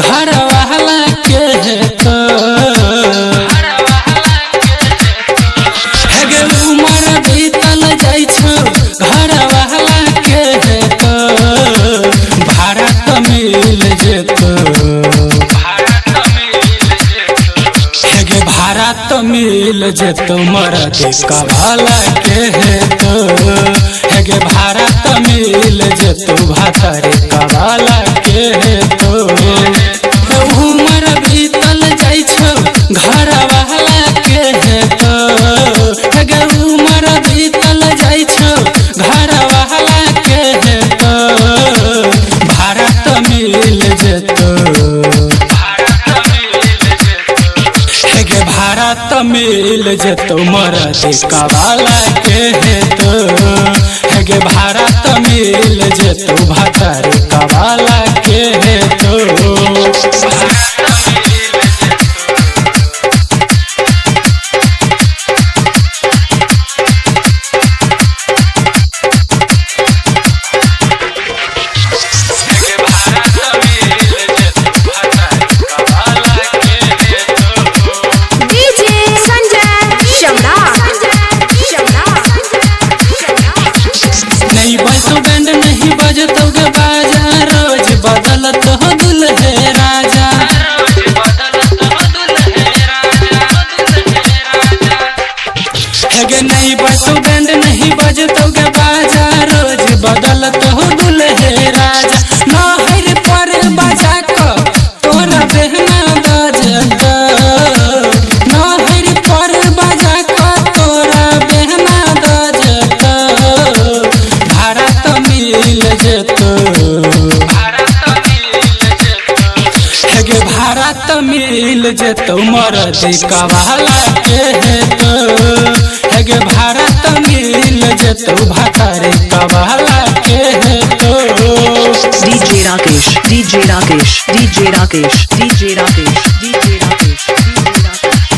घर वाला के हेतौ हेगे उमर बीतल जाइ छौ घर वाला के हेतौ भाड़ा त मिल जेतौ हेगे भाड़ा त मिल जेतौ मरद कवाला के हेतौ हेगे भाड़ा त मिल जेतौ भातारे कवाला के हेतौ उमर बीतल जाइ छौ घर वाला के हेतौ हेगे उमर बीतल जाइ छौ घर वाला के हेतौ भाड़ा त मिल जेतौ हेगे भाड़ा त मिल जेतौ मरद कवाला के हेतौ हेगे भाड़ा त मिल जेतौ भातारे कवाला के हेतौ नहीं बजतौ गे बाजा रोज बदलत हो दुल्हे राजा हेगे नहीं बजतौ बैंड नहीं बजतौ गे बाजा रोज बदलत हो दुल्हे राजा नहर पर बजा क तोरा बहना बजतौ नहर पर बजा क तोरा बहना बजतौ भाड़ा त मिल जेतौ हेगे भाड़ा त मिल जेतौ मरद कवाला के हेतौ हेगे भाड़ा त मिल जेतौ भातारे कवाला के हेतौ DJ Rakesh DJ Rakesh DJ Rakesh DJ Rakesh DJ Rakesh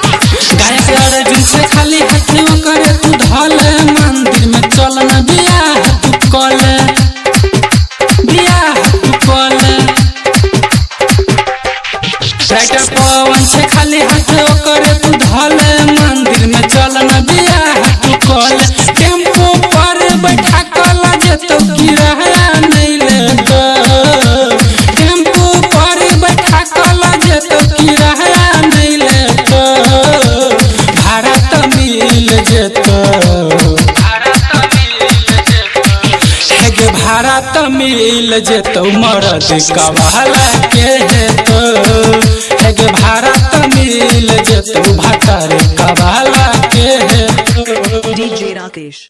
Arjun से खाली हाथ करे तू धले मंदिर में चल न बियाह तू कले बियाह तू कले राइटर पवन से खाली हाथ करे तू धले मंदिर में चल न बियाह तू कले टेम्पो पर बैठा कला जेतौ किराया नहीं लेतौ टेम्पो पर बैठा कला जेतौ किराया नहीं लेतौ भाड़ा त मिल जेतौ हेगे भाड़ा त मिल जेतौ मरद कवाला के हेतौ हेगे भाड़ा त मिल जेतौ भातारे कवाला के हेतौ DJ Rakesh